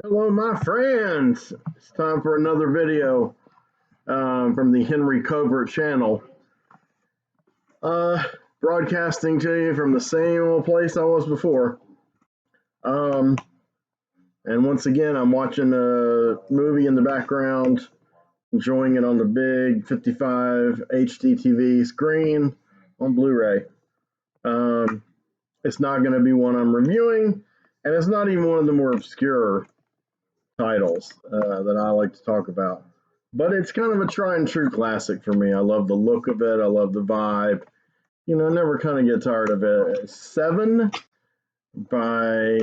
Hello, my friends. It's time for another video from the Henry Covert channel. Uh, Broadcasting to you from the same old place I was before. And once again, I'm watching a movie in the background, enjoying it on the big 55 HD TV screen on Blu-ray. It's not going to be one I'm reviewing, and it's not even one of the more obscure titles that I like to talk about. But it's kind of a tried and true classic for me. I love the look of it. I love the vibe. You know, I never kind of get tired of it. Seven by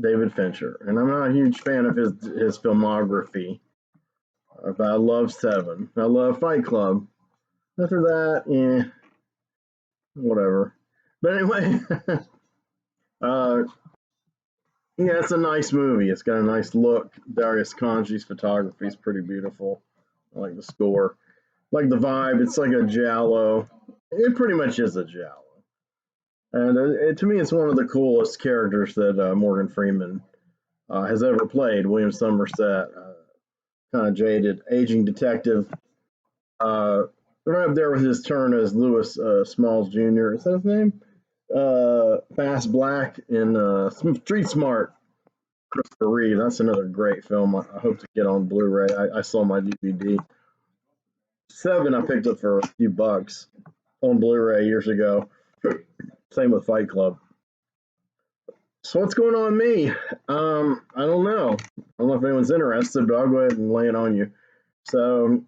David Fincher. And I'm not a huge fan of his filmography. But I love Seven. I love Fight Club. After that, whatever. But anyway, yeah, it's a nice movie. It's got a nice look. Darius Kanji's photography is pretty beautiful. I like the score. I like the vibe. It's like a giallo. It pretty much is a giallo. And to me, it's one of the coolest characters that Morgan Freeman has ever played. William Somerset, kind of jaded, aging detective. Right up there with his turn as Lewis Smalls Jr. Is that his name? Fast Black in Street Smart. Christopher Reeve. That's another great film. I hope to get on Blu-ray. I saw my DVD. Seven I picked up for a few bucks on Blu-ray years ago. Same with Fight Club. So what's going on with me? I don't know. I don't know if anyone's interested, but I'll go ahead and lay it on you. So,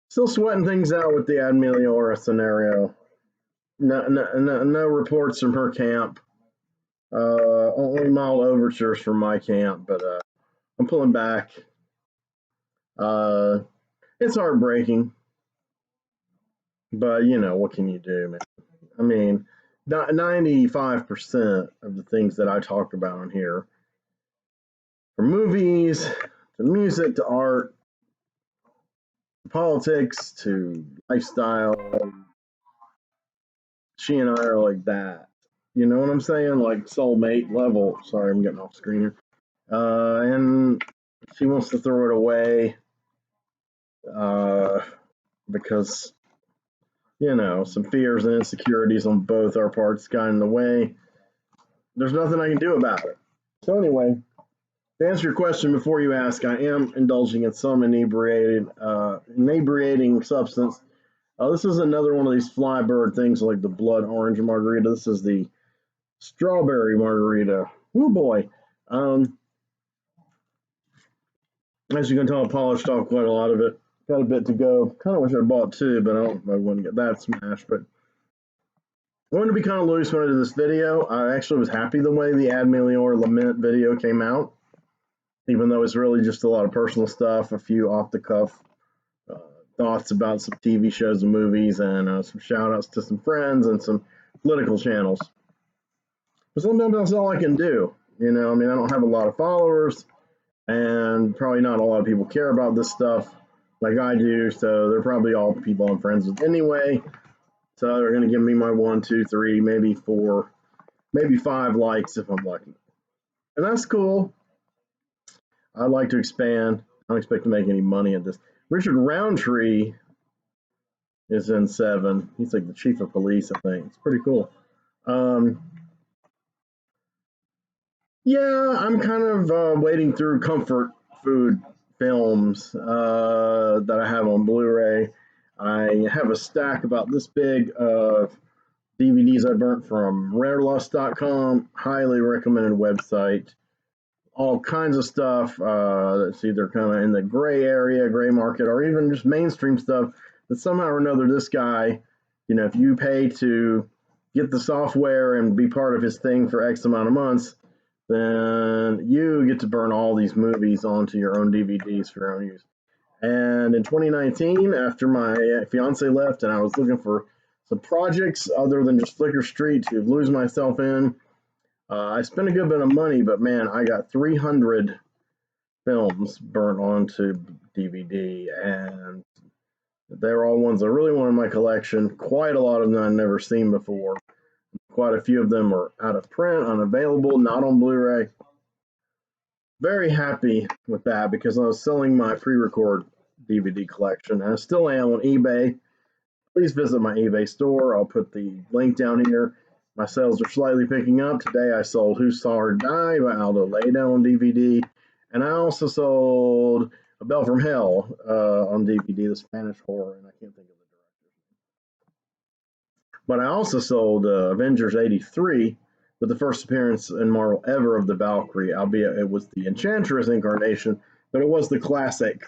still sweating things out with the Meliora scenario. No reports from her camp. Only mild overtures from my camp, but I'm pulling back. It's heartbreaking, but you know, what can you do, man? I mean, 95% of the things that I talk about on here, from movies to music to art, to politics to lifestyle, she and I are like that. You know what I'm saying? Like soulmate level. Sorry, I'm getting off screen here. And she wants to throw it away because, you know, some fears and insecurities on both our parts got in the way. There's nothing I can do about it. So anyway, to answer your question before you ask, I am indulging in some inebriating substance. This is another one of these flybird things like the blood orange margarita. This is the Strawberry Margarita. Oh boy. As you can tell, I polished off quite a lot of it. Got a bit to go. Kind of wish I bought two, but I wouldn't get that smashed. But I wanted to be kind of loose when I did this video. I actually was happy the way the Ad Meliora Lament video came out, even though it's really just a lot of personal stuff, a few off-the-cuff thoughts about some TV shows and movies, and some shout-outs to some friends and some political channels. But sometimes that's all I can do. You know, I mean, I don't have a lot of followers, and probably not a lot of people care about this stuff like I do, so they're probably all people I'm friends with anyway. So they're going to give me my 1, 2, 3, maybe 4, maybe 5 likes if I'm lucky. And that's cool. I'd like to expand. I don't expect to make any money at this. Richard Roundtree is in 7. He's like the chief of police, I think. It's pretty cool. Yeah, I'm kind of wading through comfort food films that I have on Blu-ray. I have a stack about this big of DVDs I burnt from rarelust.com. Highly recommended website. All kinds of stuff that's either kind of in the gray area, gray market, or even just mainstream stuff that somehow or another this guy, you know, if you pay to get the software and be part of his thing for X amount of months, then you get to burn all these movies onto your own DVDs for your own use. And in 2019, after my fiance left and I was looking for some projects other than just Flickr Street to lose myself in, I spent a good bit of money, but man, I got 300 films burnt onto DVD, and they're all ones I really want in my collection. Quite a lot of them I've never seen before. Of Quite a few of them are out of print, unavailable, not on Blu-ray. Very happy with that because I was selling my pre-record DVD collection, and I still am on eBay. Please visit my eBay store. I'll put the link down here. My sales are slightly picking up. Today I sold Who Saw Her Die by Aldo Leda on DVD, and I also sold A Bell from Hell on DVD, the Spanish horror, and I can't think of the director. But I also sold Avengers 83 with the first appearance in Marvel ever of the Valkyrie, albeit it was the Enchantress incarnation, but it was the classic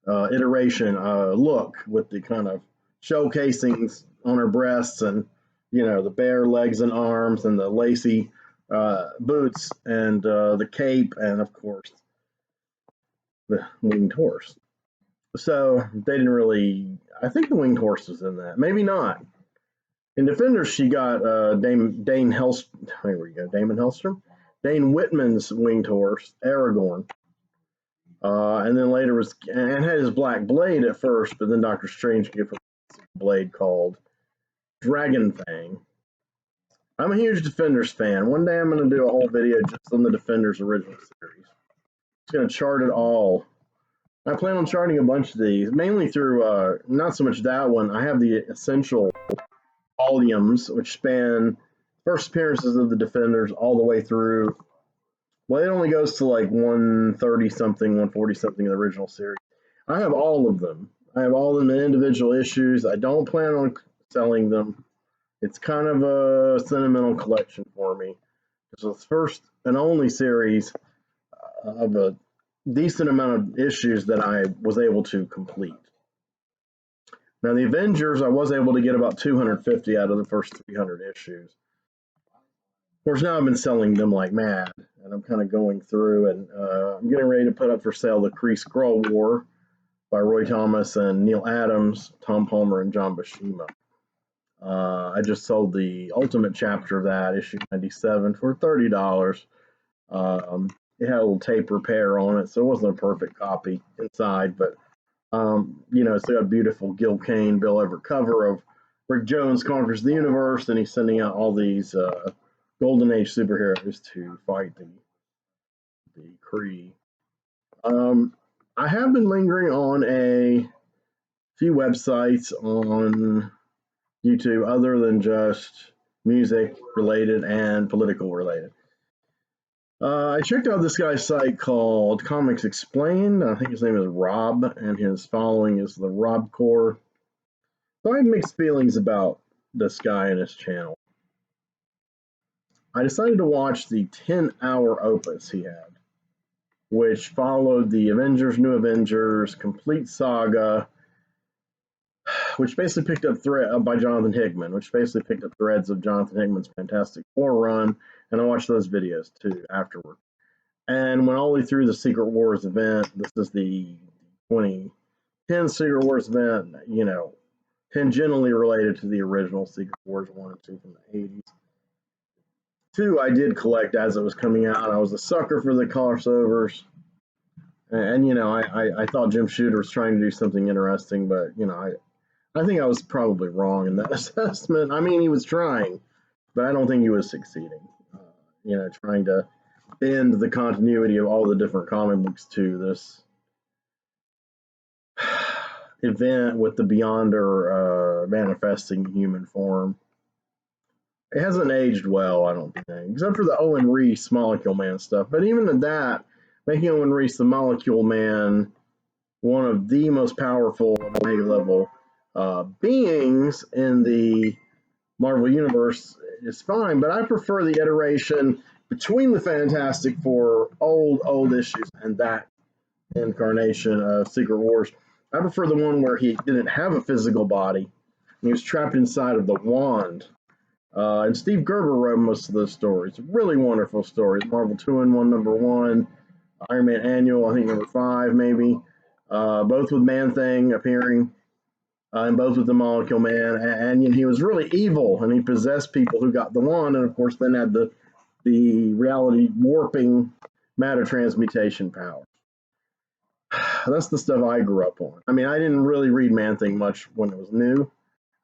iteration look with the kind of showcasings on her breasts and, you know, the bare legs and arms and the lacy boots and the cape and, of course, the winged horse. So they didn't really, I think the winged horse was in that. Maybe not. In Defenders, she got Damon Hellstrom? Dane Whitman's winged horse, Aragorn. And then later was, and had his black blade at first, but then Doctor Strange gave him a blade called Dragon Fang. I'm a huge Defenders fan. One day I'm going to do a whole video just on the Defenders original series. It's going to chart it all. I plan on charting a bunch of these, mainly through, not so much that one. I have the essential volumes, which span first appearances of the Defenders all the way through. Well, it only goes to like 130 something, 140 something in the original series. I have all of them. I have all of them in individual issues. I don't plan on selling them. It's kind of a sentimental collection for me. It's the first and only series of a decent amount of issues that I was able to complete. Now, the Avengers, I was able to get about 250 out of the first 300 issues. Of course, now I've been selling them like mad, and I'm kind of going through, and I'm getting ready to put up for sale the Kree Skrull War by Roy Thomas and Neil Adams, Tom Palmer, and John Buscema. I just sold the Ultimate Chapter of that, issue 97, for $30. It had a little tape repair on it, so it wasn't a perfect copy inside, but you know, it's got a beautiful Gil Kane, Bill Everett cover of Rick Jones conquers the universe, and he's sending out all these Golden Age superheroes to fight the Kree. I have been lingering on a few websites on YouTube other than just music related and political related. I checked out this guy's site called Comix Explained. I think his name is Rob, and his following is the Rob Core. So I have mixed feelings about this guy and his channel. I decided to watch the 10-hour opus he had, which followed the Avengers, New Avengers, Complete Saga, which basically picked up by Jonathan Hickman, which basically picked up threads of Jonathan Hickman's Fantastic Four run, and I watched those videos too afterward. And went all the way through the Secret Wars event. This is the 2010 Secret Wars event, you know, tangentially related to the original Secret Wars 1 and 2 from the 80s. 2 I did collect as it was coming out. I was a sucker for the crossovers. And you know, I thought Jim Shooter was trying to do something interesting, but, you know, I think I was probably wrong in that assessment. I mean, he was trying, but I don't think he was succeeding. You know, trying to bend the continuity of all the different comic books to this event with the Beyonder manifesting human form. It hasn't aged well, I don't think, except for the Owen Reese Molecule Man stuff. But even at that, making Owen Reese the Molecule Man one of the most powerful Omega level beings in the Marvel Universe is fine, but I prefer the iteration between the Fantastic Four old issues and that incarnation of Secret Wars. I prefer the one where he didn't have a physical body and he was trapped inside of the wand. And Steve Gerber wrote most of those stories. Really wonderful stories. Marvel 2-in-1 #1, Iron Man Annual, I think #5 maybe. Both with Man-Thing appearing. And both with the Molecule Man, and he was really evil, and he possessed people who got the wand, and of course then had the reality warping matter transmutation power. That's the stuff I grew up on. I mean, I didn't really read Man-Thing much when it was new.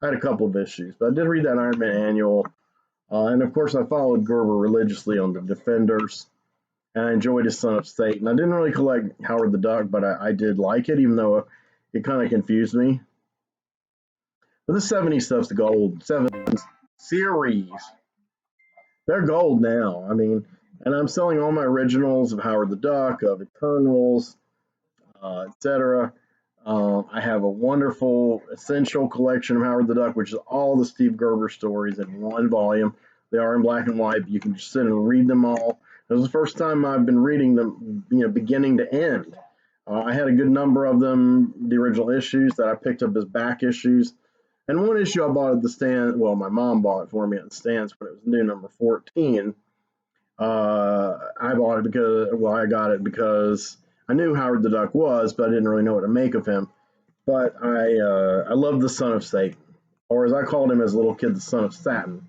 I had a couple of issues, but I did read that Iron Man Annual. And of course, I followed Gerber religiously on the Defenders, and I enjoyed his Son of Satan. I didn't really collect Howard the Duck, but I did like it, even though it kind of confused me. But the 70s stuff's the gold. 70s series, they're gold now. I mean, and I'm selling all my originals of Howard the Duck, of Eternals, etc. I have a wonderful essential collection of Howard the Duck, which is all the Steve Gerber stories in one volume. They are in black and white, but you can just sit and read them all. It was the first time I've been reading them, beginning to end. I had a good number of them, the original issues that I picked up as back issues. And one issue I bought at the stand, well, my mom bought it for me at the stands when it was new, number 14. I bought it because, well, I got it because I knew Howard the Duck was, but I didn't really know what to make of him. But I love the Son of Satan, or as I called him as a little kid, the Son of Satin.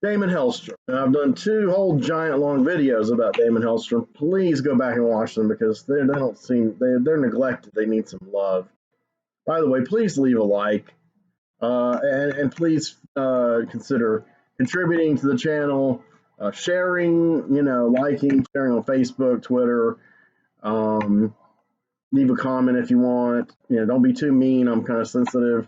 Damon Hellstrom. And I've done 2 whole giant long videos about Damon Hellstrom. Please go back and watch them because they're neglected. They need some love. By the way, please leave a like. And please consider contributing to the channel, sharing, liking, sharing on Facebook, Twitter. Leave a comment if you want. Don't be too mean. I'm kind of sensitive.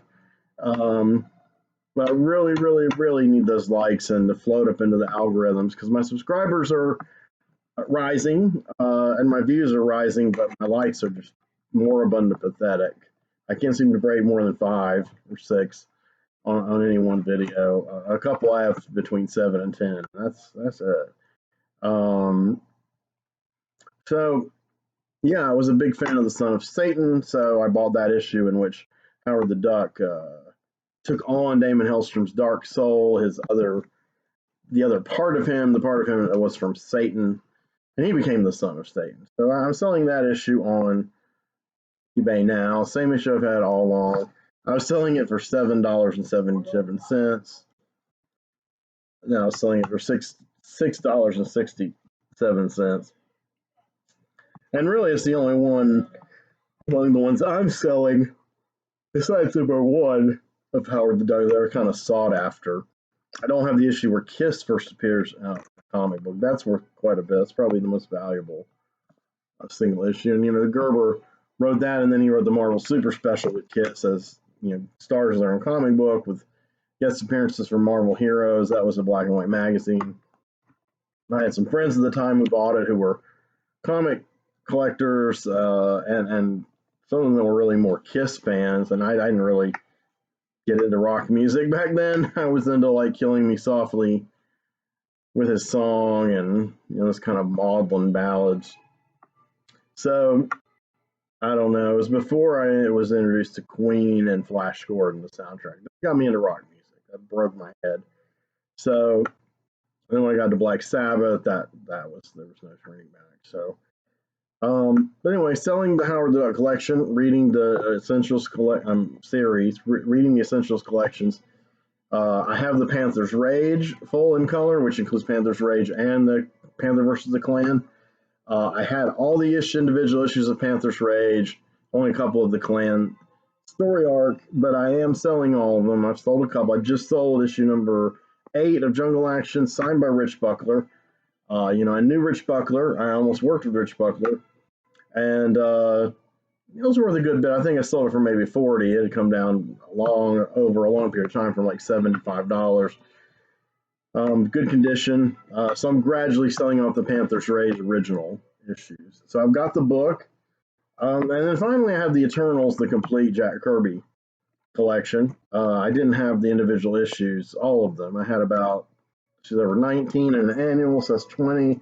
But I really, really, really need those likes and to float up into the algorithms because my subscribers are rising and my views are rising, but my likes are just more abundant pathetic. I can't seem to break more than 5 or 6 on any one video. A couple I have between 7 and 10. That's it. So yeah, I was a big fan of the Son of Satan, so I bought that issue in which Howard the Duck took on Damon Hellstrom's dark soul, the other part of him, the part of him that was from Satan, and he became the Son of Satan. So I'm selling that issue on eBay now. Same issue I've had all along. I was selling it for $7.77. Now I was selling it for $6.67. And really, it's the only one among the ones I'm selling, besides number 1 of Howard the Duck, that are kind of sought after. I don't have the issue where Kiss first appears in the comic book. That's worth quite a bit. It's probably the most valuable single issue. And Gerber wrote that, and then he wrote the Marvel Super Special with Kiss as stars in their own comic book with guest appearances from Marvel heroes. That was a black and white magazine. I had some friends at the time who bought it who were comic collectors, and some of them were really more Kiss fans, and I didn't really get into rock music back then. I was into like Killing Me Softly with his song and this kind of maudlin ballads. So I don't know. It was before I was introduced to Queen and Flash Gordon, the soundtrack. That got me into rock music. That broke my head. So then when I got to Black Sabbath, there was no turning back. So but anyway, selling the Howard the Duck collection, reading the Essentials series, reading the Essentials collections. I have the Panther's Rage full in color, which includes Panther's Rage and the Panther versus the Klan. I had all the individual issues of Panther's Rage, only a couple of the Klan story arc, but I am selling all of them. I've sold a couple. I just sold issue number 8 of Jungle Action, signed by Rich Buckler. I knew Rich Buckler. I almost worked with Rich Buckler. And it was worth a good bit. I think I sold it for maybe 40. It had come down over a long period of time from like $75. Good condition. So I'm gradually selling off the Panther's Rage original issues. So I've got the book. And then finally I have the Eternals, the complete Jack Kirby collection. I didn't have the individual issues, all of them. I had about, there were 19 in an annual, so that's 20. I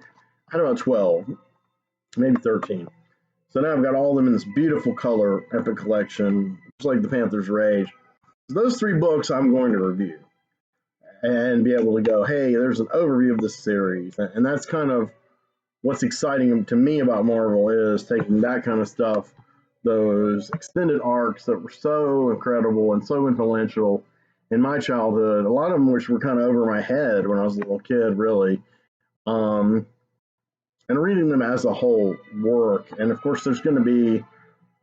had about 12, maybe 13. So now I've got all of them in this beautiful color epic collection, just like the Panther's Rage. So those 3 books I'm going to review and be able to go, hey, there's an overview of this series. And that's kind of what's exciting to me about Marvel, is taking that kind of stuff, those extended arcs that were so incredible and so influential in my childhood, a lot of them which were kind of over my head when I was a little kid, really. And reading them as a whole work. And of course, there's going to be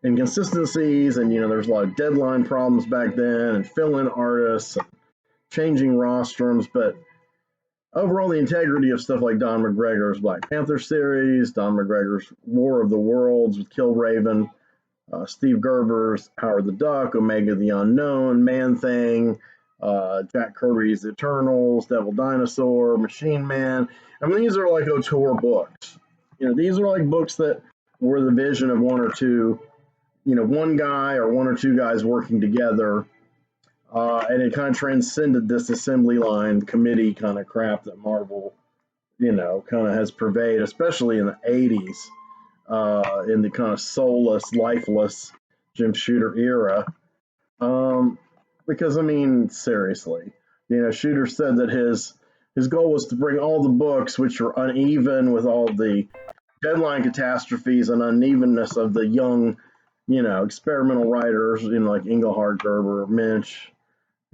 inconsistencies, and there's a lot of deadline problems back then, and fill-in artists, and changing rostrums. But overall, the integrity of stuff like Don McGregor's Black Panther series, Don McGregor's War of the Worlds with Killraven, Steve Gerber's Howard the Duck, Omega the Unknown, Man Thing, Jack Kirby's Eternals, Devil Dinosaur, Machine Man. I mean, these are like auteur books. These are like books that were the vision of one or two, one guy or one or two guys working together. And it kind of transcended this assembly line committee kind of crap that Marvel, kind of has pervaded, especially in the 80s, in the kind of soulless, lifeless Jim Shooter era. Um, because I mean, seriously, Shooter said that his goal was to bring all the books, which were uneven with all the deadline catastrophes and unevenness of the young, experimental writers, like Engelhard, Gerber, Minch,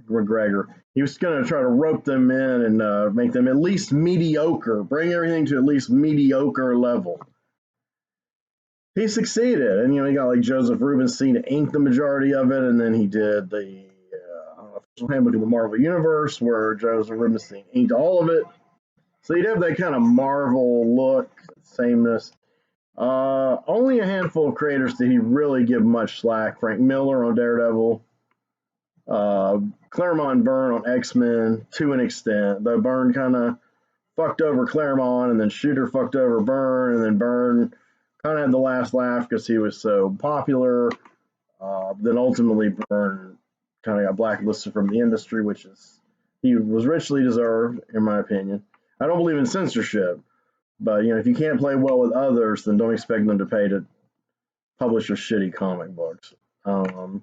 McGregor. He was going to try to rope them in and make them at least mediocre, bring everything to at least mediocre level. He succeeded, and he got like Joseph Rubinstein to ink the majority of it, and then he did the official handbook of the Marvel Universe, where Joseph Rubinstein inked all of it. So you'd have that kind of Marvel look, sameness. Only a handful of creators did he really give much slack. Frank Miller on Daredevil, Claremont and Byrne on X-Men to an extent, though Byrne kind of fucked over Claremont, and then Shooter fucked over Byrne, and then Byrne kind of had the last laugh because he was so popular. Then ultimately Byrne kind of got blacklisted from the industry, which he was richly deserved, in my opinion. I don't believe in censorship, but if you can't play well with others, then don't expect them to pay to publish your shitty comic books. And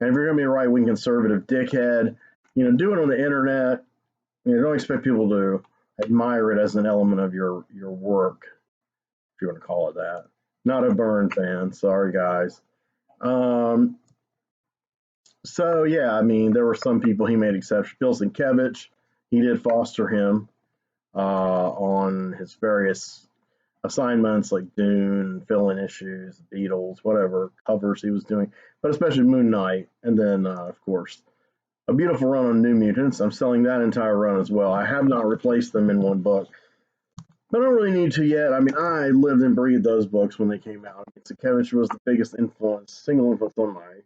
if you're gonna be a right-wing conservative dickhead, do it on the internet. Don't expect people to admire it as an element of your work, if you want to call it that. Not a Byrne fan, sorry guys. So yeah, I mean, there were some people he made exceptions. Bill Sienkiewicz, he did foster him on his various assignments like Dune, fill-in issues, Beatles, whatever covers he was doing, but especially Moon Knight, and then of course a beautiful run on New Mutants. I'm selling that entire run as well. I have not replaced them in one book, but I don't really need to yet. I mean, I lived and breathed those books when they came out. Sienkiewicz was the biggest single influence on my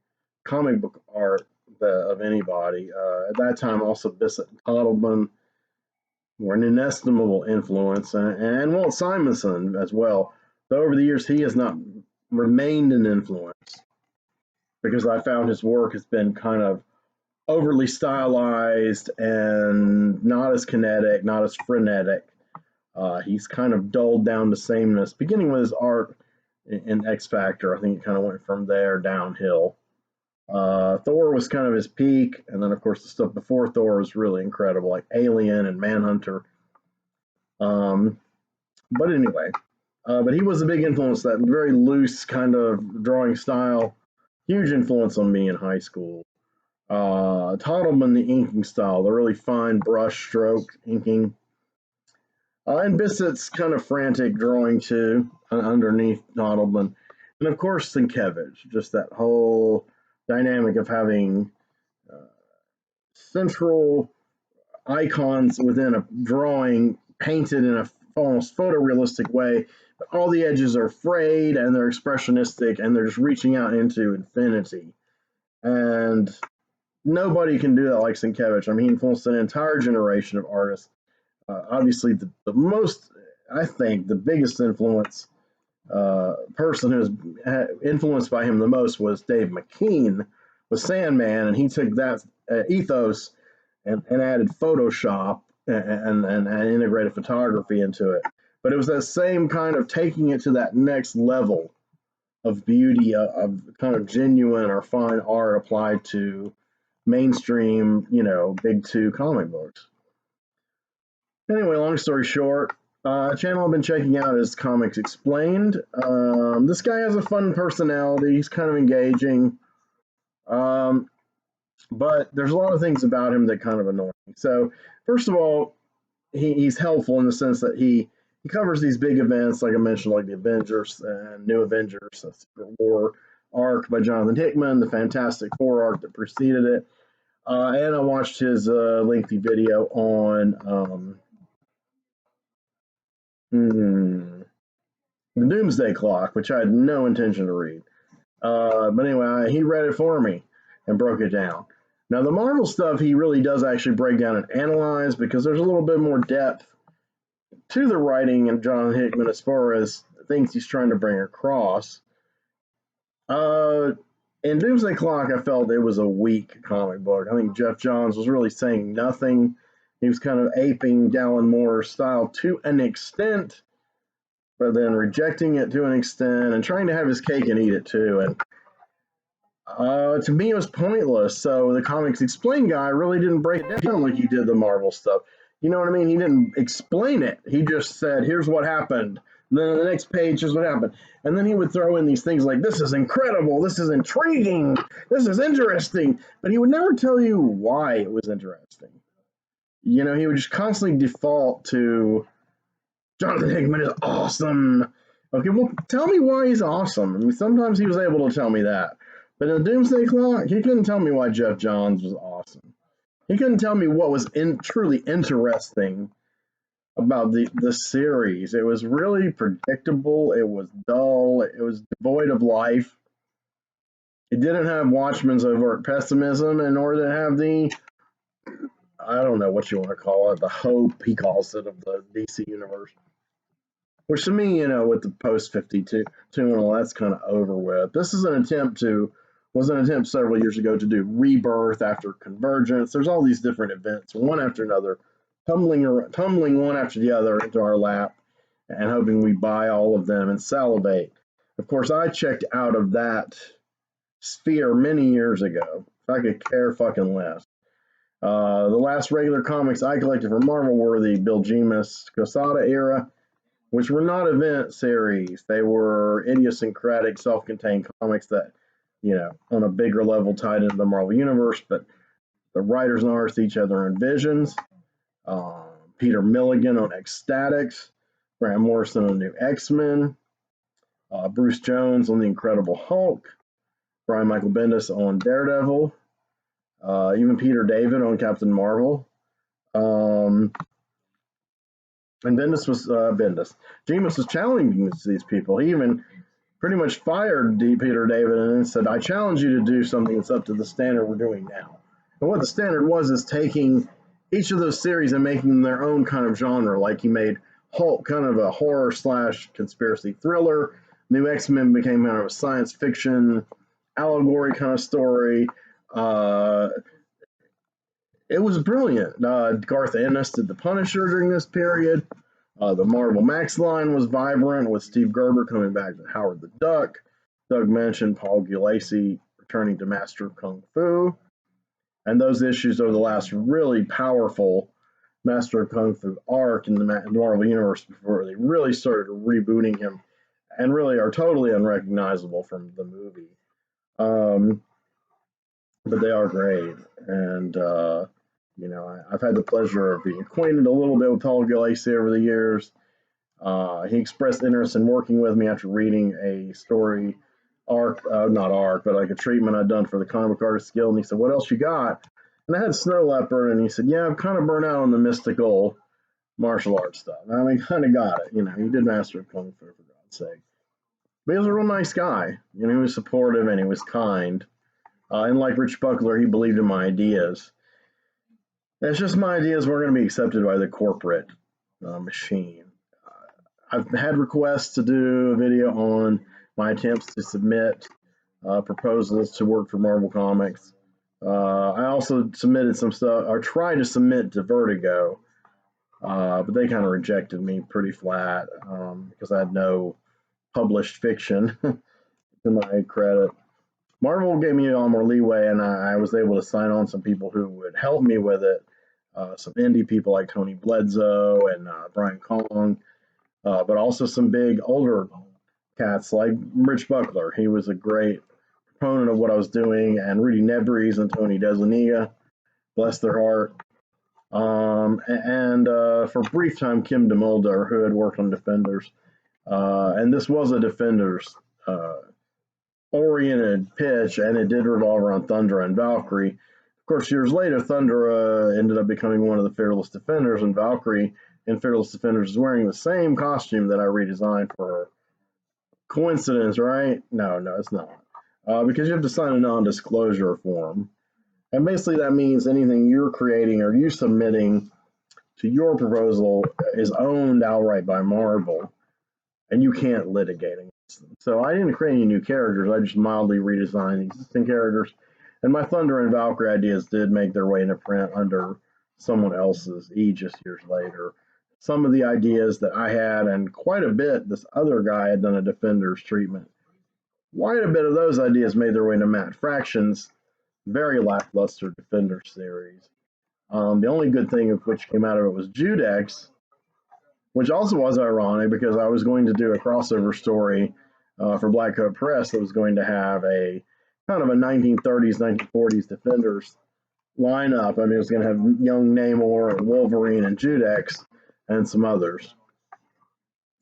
comic book art of anybody. At that time, also Bissett and Toddleman were an inestimable influence, and Walt Simonson as well. Though over the years, he has not remained an influence because I found his work has been kind of overly stylized and not as kinetic, not as frenetic. He's kind of dulled down to sameness, beginning with his art in X Factor. I think it kind of went from there downhill. Thor was kind of his peak, and then of course the stuff before Thor was really incredible, like Alien and Manhunter. But anyway, but he was a big influence. That very loose kind of drawing style, huge influence on me in high school. Toddleman, the inking style, the really fine brush stroke inking. And Bissett's kind of frantic drawing too, underneath Toddleman. And of course, Sienkiewicz, just that whole dynamic of having central icons within a drawing painted in a almost photorealistic way, but all the edges are frayed and they're expressionistic and they're just reaching out into infinity. And nobody can do that like Sienkiewicz. I mean, he influenced an entire generation of artists. Obviously, the most, I think, the biggest influence person who was influenced by him the most was Dave McKean with Sandman, and he took that ethos and added Photoshop and integrated photography into it. But it was that same kind of taking it to that next level of beauty, of kind of genuine or fine art applied to mainstream, big two comic books. Anyway, long story short, channel I've been checking out is Comics Explained. This guy has a fun personality. He's kind of engaging. But there's a lot of things about him that kind of annoy me. So, first of all, he's helpful in the sense that he covers these big events, like I mentioned, like the Avengers and New Avengers, a Secret War arc by Jonathan Hickman, the Fantastic Four arc that preceded it. And I watched his lengthy video on The Doomsday Clock, which I had no intention to read. But anyway, he read it for me and broke it down. Now, the Marvel stuff, he really does actually break down and analyze because there's a little bit more depth to the writing in John Hickman as far as things he's trying to bring across. In Doomsday Clock, I felt it was a weak comic book. I think Jeff Johns was really saying nothing. He was kind of aping Alan Moore's style to an extent, but then rejecting it to an extent and trying to have his cake and eat it too. And to me, it was pointless. So the Comics Explain guy really didn't break it down like he did the Marvel stuff. You know what I mean? He didn't explain it. He just said, here's what happened. And then on the next page, here's what happened. And then he would throw in these things like, this is incredible, this is intriguing, this is interesting. But he would never tell you why it was interesting. You know, he would just constantly default to, Jonathan Hickman is awesome. Okay, well, tell me why he's awesome. I mean, sometimes he was able to tell me that. But in Doomsday Clock, he couldn't tell me why Jeff Johns was awesome. He couldn't tell me what was truly interesting about the series. It was really predictable. It was dull. It was devoid of life. It didn't have Watchmen's overt pessimism, and nor did it have the, I don't know what you want to call it, the hope, he calls it, of the DC universe. Which to me, you know, with the post-52 and all, that's kind of over with. This is was an attempt several years ago to do Rebirth after Convergence. There's all these different events, one after another, tumbling one after the other into our lap and hoping we buy all of them and salivate. Of course, I checked out of that sphere many years ago. If I could care fucking less. The last regular comics I collected from Marvel were the Bill Jemas Quesada era, which were not event series. They were idiosyncratic, self-contained comics that, you know, on a bigger level tied into the Marvel Universe, but the writers and artists each other in Visions. Peter Milligan on Ecstatics, Grant Morrison on New X-Men, Bruce Jones on The Incredible Hulk, Brian Michael Bendis on Daredevil, even Peter David on Captain Marvel. And Jemas was challenging these people. He even pretty much fired Peter David and said, I challenge you to do something that's up to the standard we're doing now. And what the standard was is taking each of those series and making them their own kind of genre. Like he made Hulk kind of a horror / conspiracy thriller. New X-Men became kind of a science fiction allegory kind of story. It was brilliant. Garth Ennis did the Punisher during this period. The Marvel Max line was vibrant with Steve Gerber coming back to Howard the Duck. Doug mentioned Paul Gulacy returning to Master of Kung Fu. And those issues are the last really powerful Master of Kung Fu arc in the Marvel Universe before they really started rebooting him and really are totally unrecognizable from the movie. But they are great. And, you know, I've had the pleasure of being acquainted a little bit with Paul Gulacy over the years. He expressed interest in working with me after reading a story not arc, but like a treatment I'd done for the Comic Book Artists Guild. And he said, what else you got? And I had Snow Leopard, and he said, yeah, I'm kind of burnt out on the mystical martial arts stuff. I mean, kind of got it. You know, he did Master of Kung Fu, for God's sake. But he was a real nice guy. You know, he was supportive and he was kind. And like Rich Buckler, he believed in my ideas. It's just my ideas weren't going to be accepted by the corporate machine. I've had requests to do a video on my attempts to submit proposals to work for Marvel Comics. I also submitted some stuff, or tried to submit to Vertigo, but they kind of rejected me pretty flat because I had no published fiction to my credit. Marvel gave me a lot more leeway, and I was able to sign on some people who would help me with it. Some indie people like Tony Bledsoe and Brian Kong, but also some big older cats like Rich Buckler. He was a great proponent of what I was doing, and Rudy Nebres and Tony DeZuniga, bless their heart. And for a brief time, Kim DeMulder, who had worked on Defenders. And this was a Defenders oriented pitch, and it did revolve around Thundra and Valkyrie. Of course, years later, Thundra ended up becoming one of the Fearless Defenders, and Valkyrie in Fearless Defenders is wearing the same costume that I redesigned for her. Coincidence, right? No, it's not. Because you have to sign a non-disclosure form. And basically that means anything you're creating or you submitting to your proposal is owned outright by Marvel, and you can't litigate against them. So I didn't create any new characters. I just mildly redesigned existing characters. And my Thunder and Valkyrie ideas did make their way into print under someone else's aegis years later. Some of the ideas that I had, and quite a bit, this other guy had done a Defenders treatment. Quite a bit of those ideas made their way into Matt Fraction's very lackluster Defenders series. The only good thing of which came out of it was Judex, which also was ironic because I was going to do a crossover story for Black Coat Press that was going to have a kind of a 1930s, 1940s Defenders lineup. I mean, it was going to have young Namor and Wolverine and Judex and some others.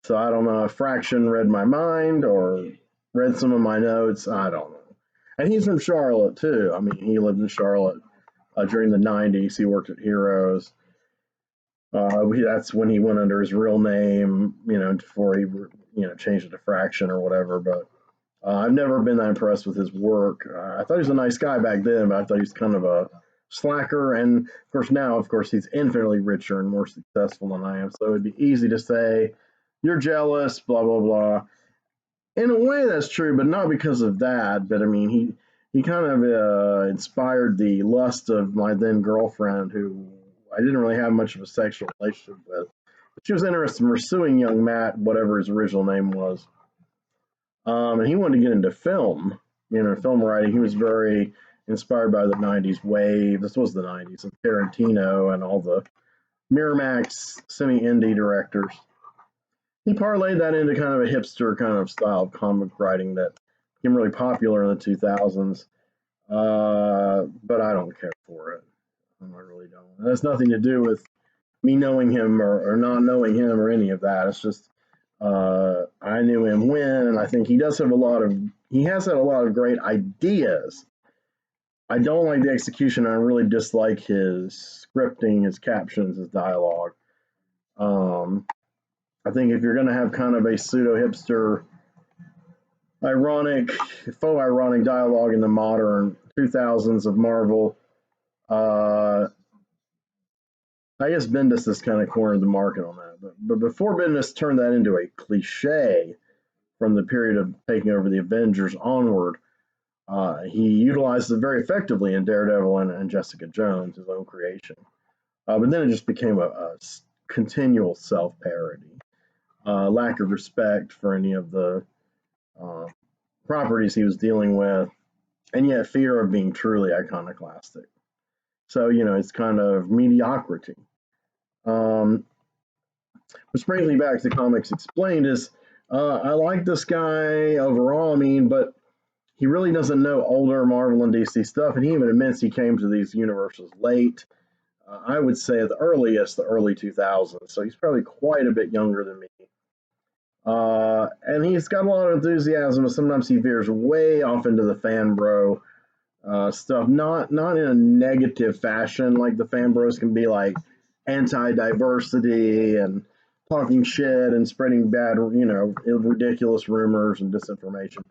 So I don't know if Fraction read my mind or read some of my notes. I don't know. And he's from Charlotte, too. I mean, he lived in Charlotte during the 90s. He worked at Heroes. That's when he went under his real name, before he, changed it to Fraction or whatever. But I've never been that impressed with his work. I thought he was a nice guy back then, but I thought he was kind of a slacker. And of course, now, he's infinitely richer and more successful than I am. So it'd be easy to say, you're jealous, blah, blah, blah. In a way, that's true, but not because of that. But I mean, he kind of inspired the lust of my then girlfriend, who I didn't really have much of a sexual relationship with. But she was interested in pursuing young Matt, whatever his original name was. And he wanted to get into film, film writing. He was very inspired by the 90s wave. This was the 90s, and Tarantino and all the Miramax semi-indie directors. He parlayed that into kind of a hipster kind of style of comic writing that became really popular in the 2000s. But I don't care for it. I really don't. It has nothing to do with me knowing him or not knowing him or any of that. It's just I knew him when, and I think he has had a lot of great ideas. I don't like the execution. I really dislike his scripting, his captions, his dialogue. I think if you're going to have kind of a pseudo-hipster, faux ironic dialogue in the modern 2000s of Marvel, I guess Bendis has kind of cornered the market on that. But before Bendis turned that into a cliche from the period of taking over the Avengers onward, he utilized it very effectively in Daredevil and Jessica Jones, his own creation. But then it just became a continual self-parody. Lack of respect for any of the properties he was dealing with, and yet fear of being truly iconoclastic. So, it's kind of mediocrity. Which brings me back to Comics Explained is, I like this guy overall, but he really doesn't know older Marvel and DC stuff, and he even admits he came to these universes late. I would say at the earliest, the early 2000s, so he's probably quite a bit younger than me. And he's got a lot of enthusiasm, but sometimes he veers way off into the fan bro stuff, not in a negative fashion. Like the fan bros can be like anti-diversity and talking shit and spreading bad, ridiculous rumors and disinformation,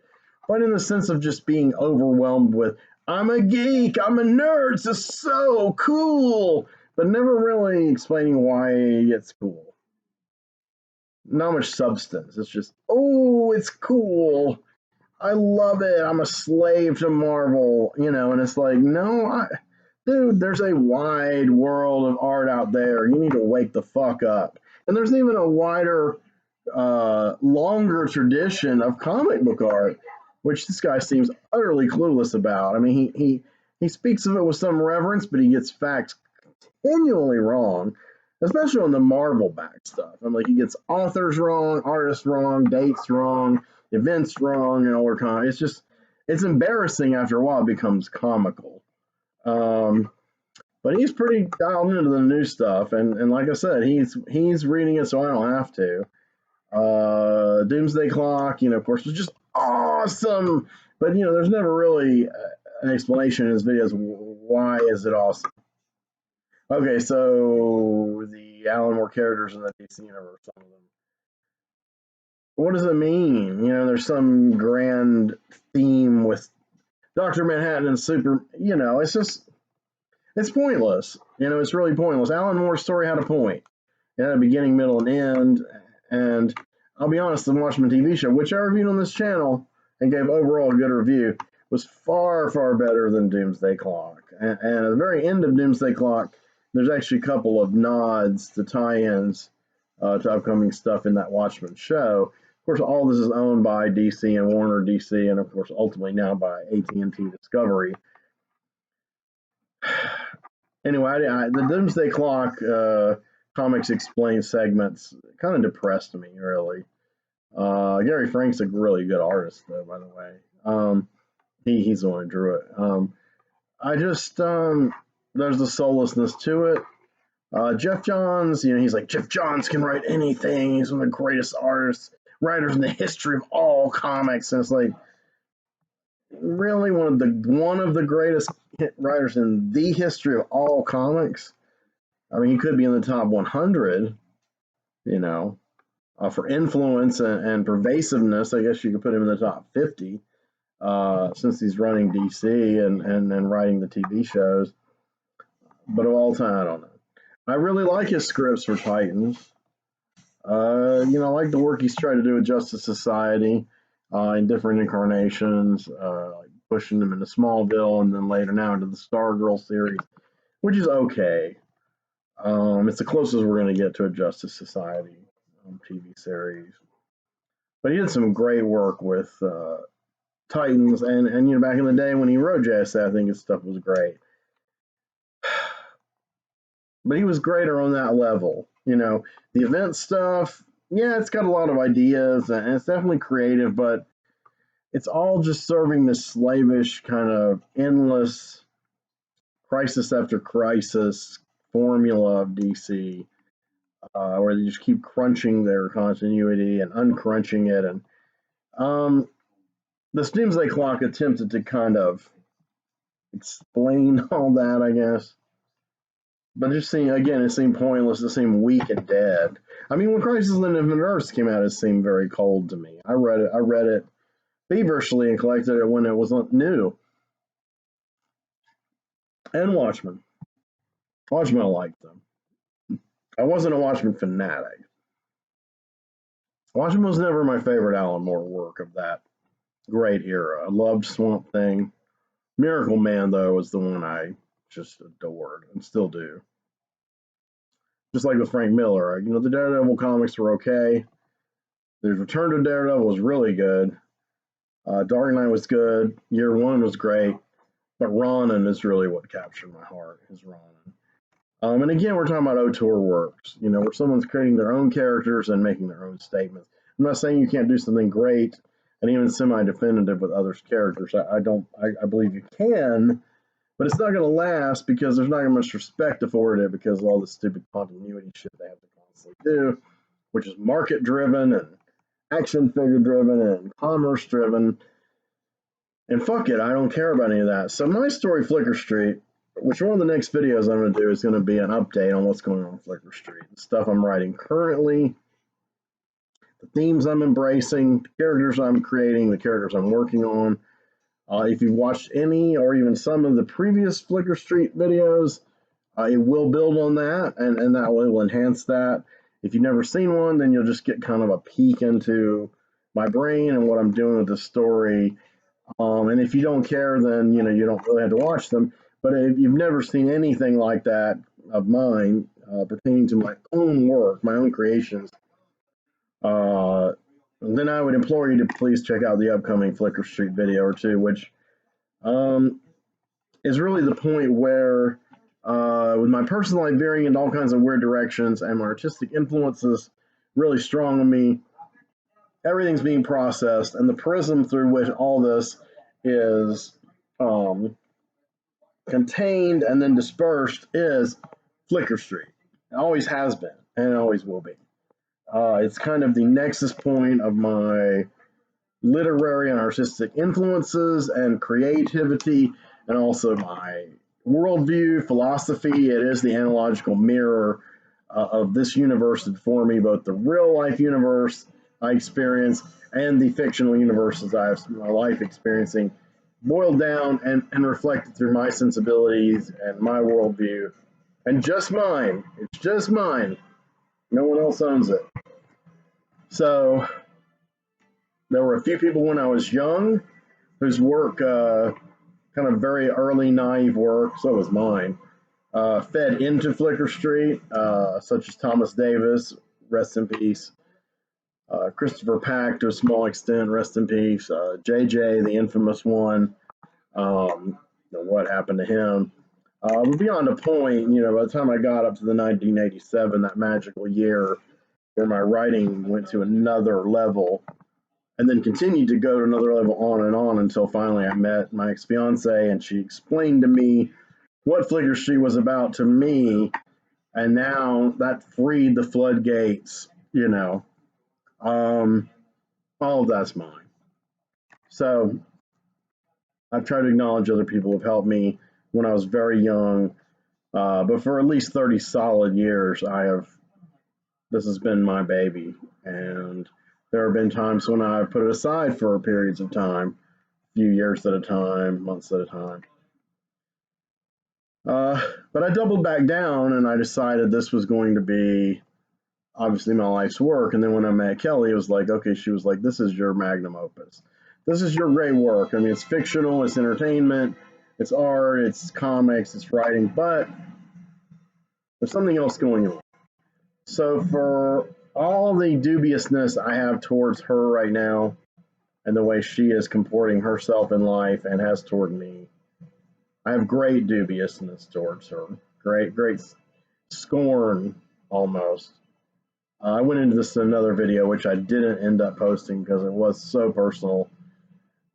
but in the sense of just being overwhelmed with, I'm a geek, I'm a nerd, this is so cool, but never really explaining why it's cool. Not much substance. It's just, oh, it's cool. I love it. I'm a slave to Marvel, and it's like, no, dude, there's a wide world of art out there. You need to wake the fuck up. And there's even a wider, longer tradition of comic book art, which this guy seems utterly clueless about. I mean, he speaks of it with some reverence, but he gets facts continually wrong, especially on the Marvel back stuff. He gets authors wrong, artists wrong, dates wrong, events wrong, and all that kind of. It's embarrassing after a while. It becomes comical. But he's pretty dialed into the new stuff, and like I said, he's reading it, so I don't have to. Doomsday Clock, of course, was just awesome, but there's never really an explanation in his videos. Why is it awesome? Okay, so the the Alan Moore characters in the DC universe. Some of them. What does it mean? There's some grand theme with Dr. Manhattan and Super. It's pointless. It's really pointless. Alan Moore's story had a point. It had a beginning, middle, and end. And I'll be honest, the Watchmen TV show, which I reviewed on this channel and gave overall a good review, was far, far better than Doomsday Clock. And at the very end of Doomsday Clock, there's actually a couple of nods to tie-ins to upcoming stuff in that Watchmen show. Of course, all this is owned by DC and Warner DC, and of course, ultimately now by AT&T Discovery. Anyway, the Doomsday Clock Comics Explained segments kind of depressed me, really. Gary Frank's a really good artist, though, by the way. He's the one who drew it. There's the soullessness to it. Jeff Johns, he's like, Jeff Johns can write anything. He's one of the greatest writers in the history of all comics. And it's like, really one of the greatest writers in the history of all comics. I mean, he could be in the top 100, for influence and pervasiveness. I guess you could put him in the top 50, since he's running DC and writing the TV shows. But of all time, I don't know. I really like his scripts for Titans. I like the work he's tried to do with Justice Society in different incarnations, like pushing them into Smallville and then later now into the Stargirl series, which is okay. It's the closest we're going to get to a Justice Society TV series. But he did some great work with Titans, and back in the day when he wrote JSA, I think his stuff was great. But he was greater on that level. The event stuff, yeah, it's got a lot of ideas, and it's definitely creative, but it's all just serving this slavish kind of endless crisis after crisis formula of DC, where they just keep crunching their continuity and uncrunching it. And the Doomsday Clock attempted to kind of explain all that, I guess. But it seemed pointless. It seemed weak and dead. I mean, when Crisis on Infinite Earths came out, it seemed very cold to me. I read it feverishly and collected it when it was new. And Watchmen. Watchmen, I liked them. I wasn't a Watchmen fanatic. Watchmen was never my favorite Alan Moore work of that great era. I loved Swamp Thing. Miracle Man, though, was the one I just adored and still do. Just like with Frank Miller, the Daredevil comics were okay. The Return to Daredevil was really good. Dark Knight was good. Year One was great. But Ronin is really what captured my heart, is Ronin. And again, we're talking about auteur works, where someone's creating their own characters and making their own statements. I'm not saying you can't do something great and even semi-definitive with others' characters. I believe you can, but it's not going to last because there's not much respect afforded it because of all the stupid continuity shit they have to constantly do, which is market-driven and action figure-driven and commerce-driven. And fuck it, I don't care about any of that. So my story, Flicker Street, which one of the next videos I'm going to do is going to be an update on what's going on Flicker Street. The stuff I'm writing currently, the themes I'm embracing, the characters I'm creating, the characters I'm working on. If you've watched any or even some of the previous Flicker Street videos, it will build on that, and that will enhance that. If you've never seen one, then you'll just get kind of a peek into my brain and what I'm doing with the story. And if you don't care, then you don't really have to watch them. But if you've never seen anything like that of mine pertaining to my own work, my own creations, then I would implore you to please check out the upcoming Flicker Street video or two, which is really the point where, with my personal life veering into all kinds of weird directions and my artistic influences really strong on me, everything's being processed, and the prism through which all this is contained and then dispersed is Flicker Street. It always has been, and it always will be. It's kind of the nexus point of my literary and artistic influences and creativity, and also my worldview, philosophy. It is the analogical mirror of this universe for me, both the real life universe I experience and the fictional universes I have my life experiencing, boiled down and reflected through my sensibilities and my worldview, and just mine. It's just mine. No one else owns it. So there were a few people when I was young whose work, kind of very early naive work, so was mine, fed into Flicker Street, such as Thomas Davis, rest in peace, Christopher Pack to a small extent, rest in peace, JJ, the infamous one, what happened to him. But beyond a point, by the time I got up to the 1987, that magical year where my writing went to another level and then continued to go to another level on and on until finally I met my ex-fiance and she explained to me what Flicker Street was about to me, and now that freed the floodgates, all of that's mine. So I've tried to acknowledge other people who have helped me when I was very young, but for at least 30 solid years, this has been my baby, and there have been times when I've put it aside for periods of time, a few years at a time, months at a time. But I doubled back down and I decided this was going to be obviously my life's work. And then when I met Kelly, it was like, okay, she was like, this is your magnum opus. This is your great work. I mean, it's fictional, it's entertainment, it's art, it's comics, it's writing, but there's something else going on. So for all the dubiousness I have towards her right now and the way she is comporting herself in life and has toward me, I have great dubiousness towards her. Great scorn almost. I went into this in another video, which I didn't end up posting because it was so personal,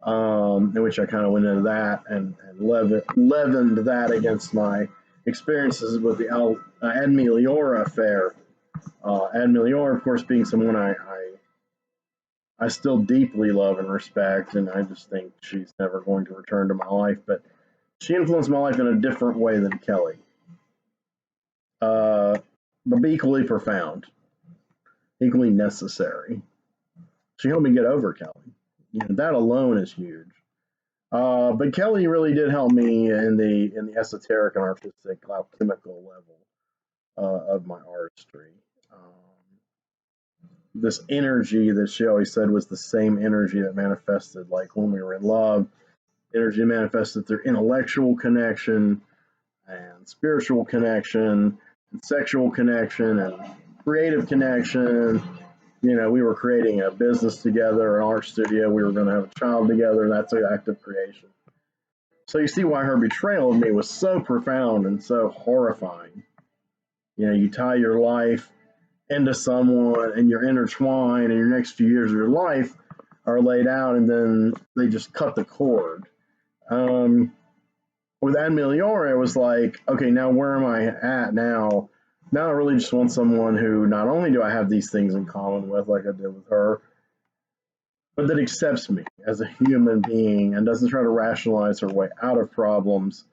in which I kind of went into that and leavened that against my experiences with the Meliora affair. Meliora, of course, being someone I still deeply love and respect, and I just think she's never going to return to my life, but she influenced my life in a different way than Kelly, but equally profound, equally necessary. She helped me get over Kelly. That alone is huge. But Kelly really did help me in the esoteric and artistic, alchemical level of my artistry. This energy that she always said was the same energy that manifested like when we were in love. Energy manifested through intellectual connection and spiritual connection and sexual connection and creative connection. We were creating a business together, an art studio. We were going to have a child together. That's an act of creation. So you see why her betrayal of me was so profound and so horrifying. You tie your life into someone and you're intertwined, and your next few years of your life are laid out, and then they just cut the cord. With Meliora, it was like, okay, now where am I at now? Now I really just want someone who not only do I have these things in common with, like I did with her, but that accepts me as a human being and doesn't try to rationalize her way out of problems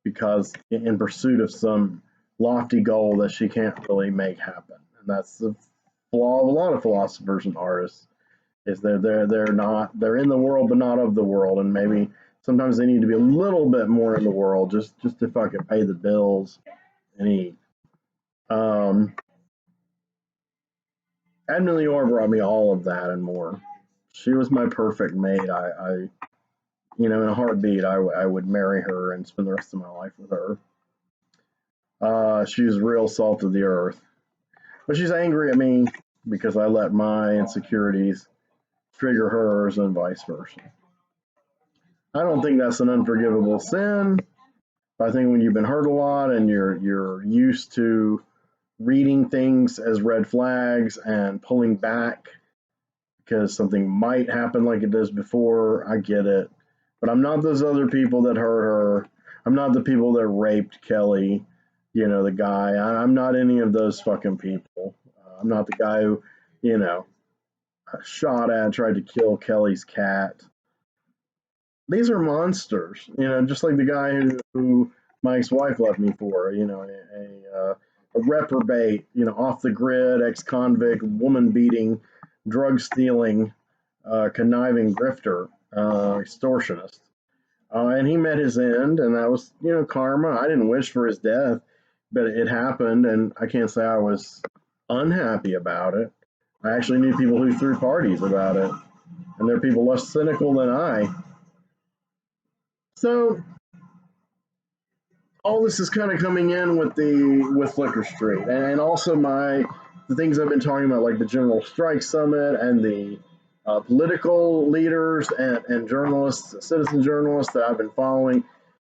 because in pursuit of some lofty goal that she can't really make happen. And that's the flaw of a lot of philosophers and artists, is they're in the world but not of the world, and maybe sometimes they need to be a little bit more in the world just to fucking pay the bills and eat. Meliora brought me all of that and more. She was my perfect mate. I in a heartbeat, I would marry her and spend the rest of my life with her. She's real salt of the earth. But she's angry at me because I let my insecurities trigger hers and vice versa. I don't think that's an unforgivable sin. I think when you've been hurt a lot and you're used to reading things as red flags and pulling back because something might happen like it does before, I get it. But I'm not those other people that hurt her. I'm not the people that raped Kelly, the guy. I'm not any of those fucking people. I'm not the guy who, shot at and tried to kill Kelly's cat. These are monsters, just like the guy who my ex-wife left me for, a a reprobate, off the grid, ex-convict, woman-beating, drug-stealing, conniving grifter, extortionist. And he met his end, and that was, karma. I didn't wish for his death, but it happened, and I can't say I was unhappy about it. I actually knew people who threw parties about it, and there are people less cynical than I. So all this is kind of coming in with Flicker Street, and also the things I've been talking about, like the General Strike Summit and the political leaders and journalists, citizen journalists that I've been following,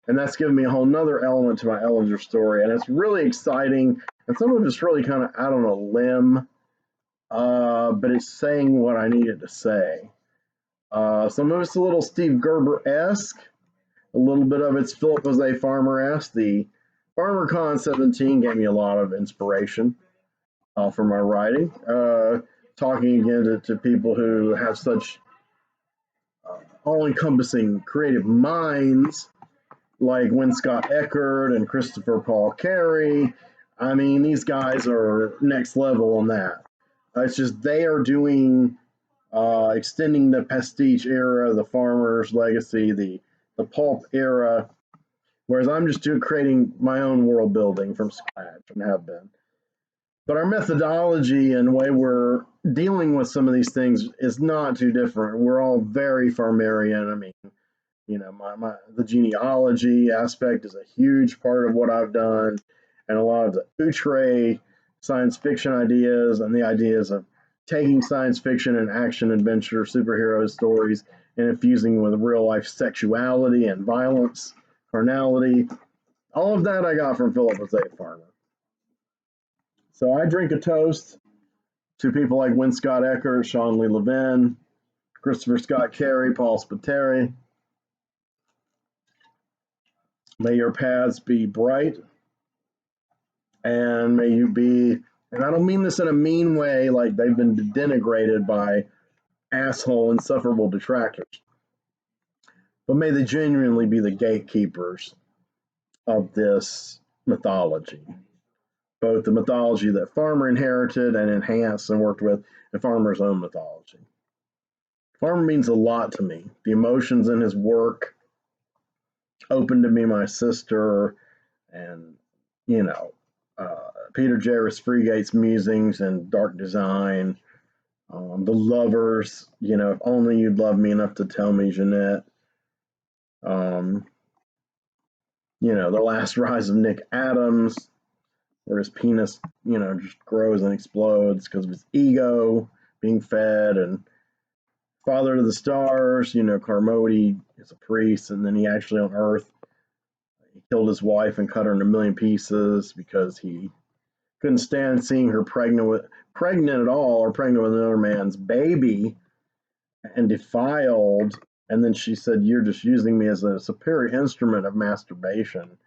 and that's given me a whole nother element to my Ellinger story, and it's really exciting, and some of it's really kind of out on a limb, but it's saying what I needed to say. Some of it's a little Steve Gerber-esque. A little bit of it's Philip Jose Farmer-esque. The FarmerCon 17 gave me a lot of inspiration for my writing. Talking again to people who have such all-encompassing creative minds, like Win Scott Eckert and Christopher Paul Carey. I mean, these guys are next level on that. It's just they are doing, extending the pastiche era, the farmer's legacy, the pulp era, whereas I'm just creating my own world building from scratch and have been. But our methodology and way we're dealing with some of these things is not too different. We're all very Farmerian. I mean, the genealogy aspect is a huge part of what I've done, and a lot of the outre science fiction ideas and the ideas of taking science fiction and action adventure superhero stories and infusing with real life sexuality and violence, carnality. All of that I got from Philip Jose Farmer. So I drink a toast to people like Win Scott Eckert, Sean Lee Levin, Christopher Scott Carey, Paul Spateri. May your paths be bright, and may you be, and I don't mean this in a mean way, like they've been denigrated by asshole insufferable detractors, but may they genuinely be the gatekeepers of this mythology, both the mythology that Farmer inherited and enhanced and worked with, and Farmer's own mythology. Farmer means a lot to me. The emotions in his work opened to me my sister, and Peter J. Resfrigate's Musings and Dark Design, The Lovers, If Only You'd Love Me Enough to Tell Me, Jeanette. The Last Rise of Nick Adams, where his penis, just grows and explodes because of his ego being fed, and Father to the Stars, Carmody is a priest, and then he actually on Earth, he killed his wife and cut her into a million pieces because he couldn't stand seeing her pregnant at all, or pregnant with another man's baby and defiled. And then she said, "You're just using me as a superior instrument of masturbation."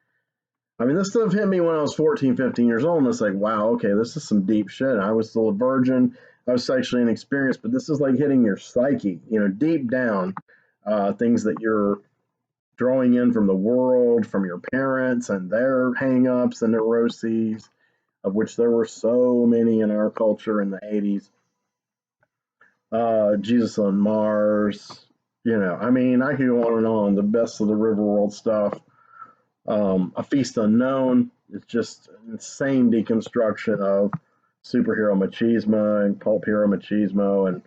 I mean, this stuff hit me when I was 14, 15 years old, and it's like, wow, okay, this is some deep shit. I was still a virgin. I was sexually inexperienced, but this is like hitting your psyche, deep down, things that you're drawing in from the world, from your parents and their hang-ups and neuroses, of which there were so many in our culture in the 80s. Jesus on Mars, I mean, I could go on and on. The Best of the Riverworld stuff. A Feast Unknown is just an insane deconstruction of superhero machismo and pulp hero machismo. And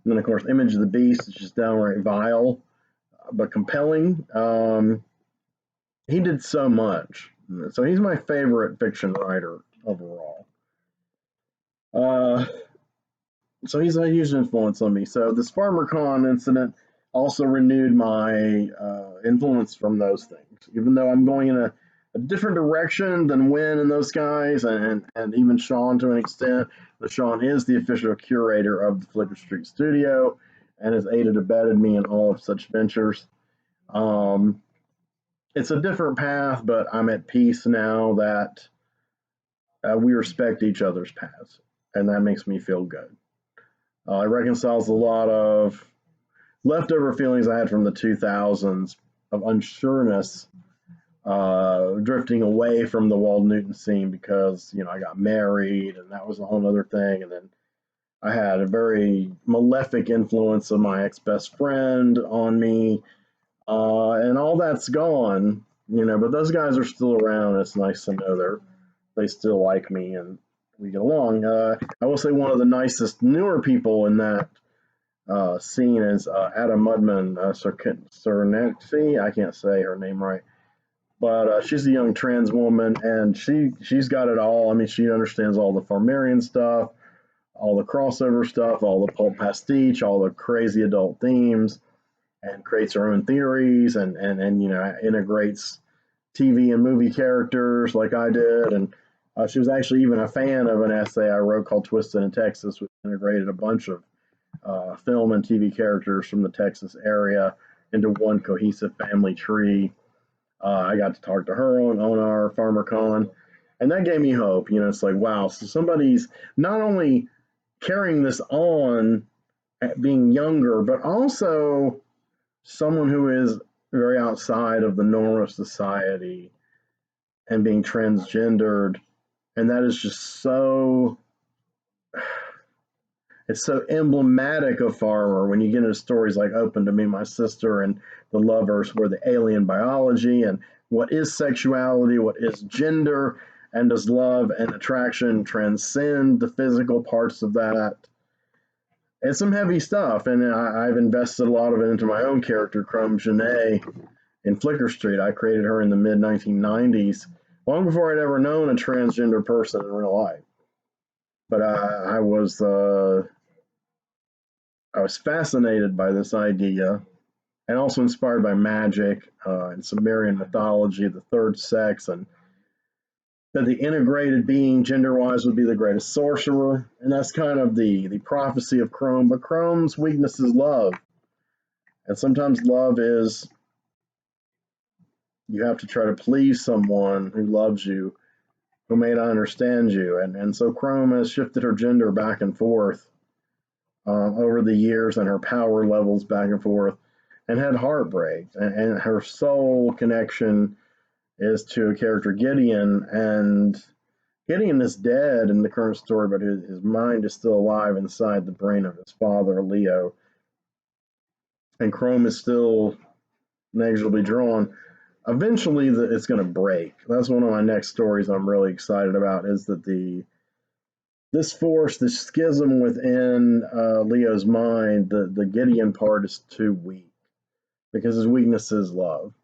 then, of course, Image of the Beast is just downright vile, but compelling. He did so much. So he's my favorite fiction writer overall. So he's a huge influence on me. So this FarmerCon incident also renewed my influence from those things. Even though I'm going in a different direction than Win and those guys, and even Sean to an extent. But Sean is the official curator of the Flicker Street Studio and has aided and abetted me in all of such ventures. It's a different path, but I'm at peace now that we respect each other's paths, and that makes me feel good. It reconciles a lot of leftover feelings I had from the 2000s of unsureness drifting away from the Wald Newton scene because, I got married and that was a whole other thing. And then I had a very malefic influence of my ex best friend on me, and all that's gone, but those guys are still around. It's nice to know they still like me and we get along. I will say one of the nicest newer people in that scene is Adam Mudman, Cernexi. I can't say her name right, but she's a young trans woman, and she's got it all. I mean, she understands all the Farmarian stuff, all the crossover stuff, all the pulp pastiche, all the crazy adult themes, and creates her own theories, and integrates TV and movie characters like I did. And she was actually even a fan of an essay I wrote called Twisted in Texas, which integrated a bunch of film and TV characters from the Texas area into one cohesive family tree. I got to talk to her on our FarmerCon, and that gave me hope. It's like, wow, so somebody's not only carrying this on at being younger, but also someone who is very outside of the norm of society and being transgendered. And that is just it's so emblematic of Farmer when you get into stories like Open to Me, My Sister, and The Lovers, where the alien biology and what is sexuality, what is gender, and does love and attraction transcend the physical parts of that. It's some heavy stuff, and I've invested a lot of it into my own character, Chrome Janae, in Flicker Street. I created her in the mid 1990s, long before I'd ever known a transgender person in real life. But I was fascinated by this idea, and also inspired by magic and Sumerian mythology, the third sex, and that the integrated being, gender-wise, would be the greatest sorcerer. And that's kind of the prophecy of Chrome. But Chrome's weakness is love. And sometimes love is you have to try to please someone who loves you, who may not understand you. And so Chrome has shifted her gender back and forth over the years, and her power levels back and forth, and had heartbreak. And her soul connection is to a character, Gideon. And Gideon is dead in the current story, but his mind is still alive inside the brain of his father, Leo. And Chrome is still inexorably drawn. Eventually, it's going to break. That's one of my next stories I'm really excited about, is that this force, this schism within Leo's mind, the Gideon part is too weak because his weakness is love.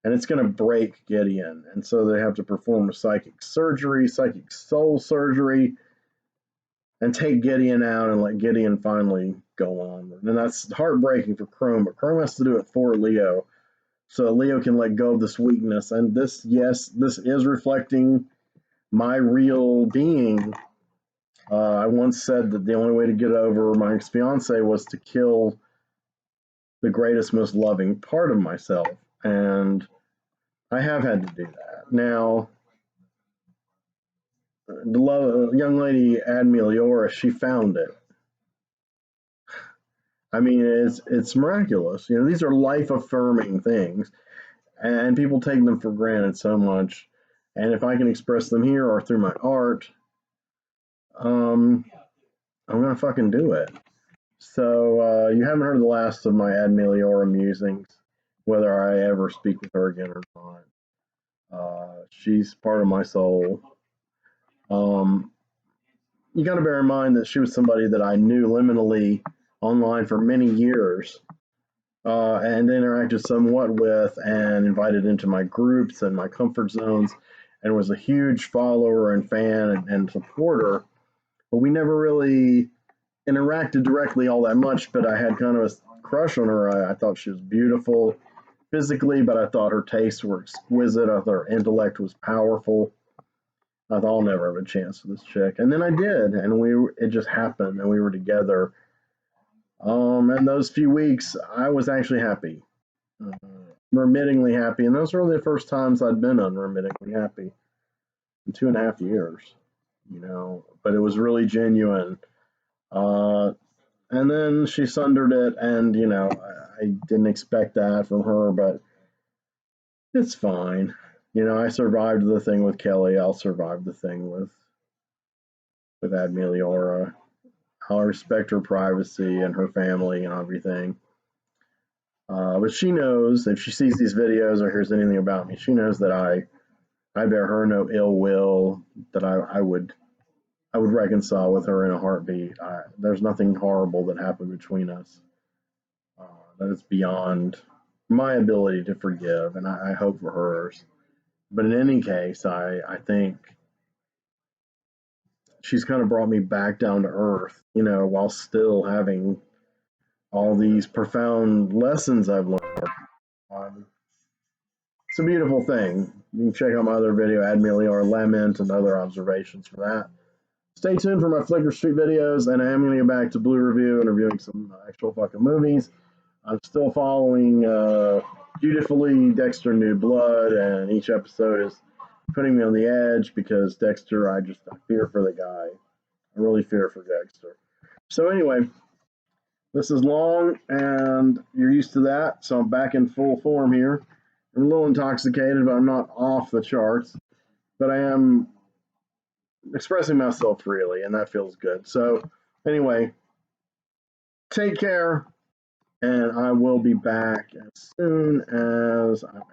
And it's going to break Gideon. And so they have to perform a psychic soul surgery, and take Gideon out and let Gideon finally go on. And that's heartbreaking for Chrome, but Chrome has to do it for Leo, so Leo can let go of this weakness. And this is reflecting my real being. I once said that the only way to get over my ex-fiance was to kill the greatest, most loving part of myself. And I have had to do that. Now, the young lady, Meliora, she found it. I mean, it's miraculous. These are life-affirming things, and people take them for granted so much. And if I can express them here or through my art, I'm gonna fucking do it. So you haven't heard the last of my Meliora musings, whether I ever speak with her again or not. She's part of my soul. You got to bear in mind that she was somebody that I knew liminally online for many years, and interacted somewhat with and invited into my groups and my comfort zones, and was a huge follower and fan and supporter. But we never really interacted directly all that much. But I had kind of a crush on her. I thought she was beautiful physically, but I thought her tastes were exquisite. I thought her intellect was powerful. I thought I'll never have a chance with this chick, and then I did, and it just happened, and we were together. And those few weeks, I was actually happy, unremittingly happy, and those were the first times I'd been unremittingly happy in 2.5 years, But it was really genuine. And then she sundered it, and I didn't expect that from her, but it's fine. You know, I survived the thing with Kelly. I'll survive the thing with Meliora. I'll respect her privacy and her family and everything. But she knows if she sees these videos or hears anything about me, she knows that I bear her no ill will. That I would reconcile with her in a heartbeat. There's nothing horrible that happened between us uh, that is beyond my ability to forgive, and I hope for hers. But in any case, I think she's kind of brought me back down to earth, you know, while still having all these profound lessons I've learned. Um, it's a beautiful thing. You can check out my other video, Add Meliora Lament, and other observations for that. Stay tuned for my Flicker Street videos, and I am going to get back to Blue Review and reviewing some actual fucking movies. I'm still following dutifully Dexter New Blood, and each episode is putting me on the edge because Dexter, I fear for the guy. I really fear for Dexter. So anyway, this is long, and you're used to that, so I'm back in full form here. I'm a little intoxicated, but I'm not off the charts. But I am expressing myself freely, and that feels good. So anyway, take care, and I will be back as soon as I'm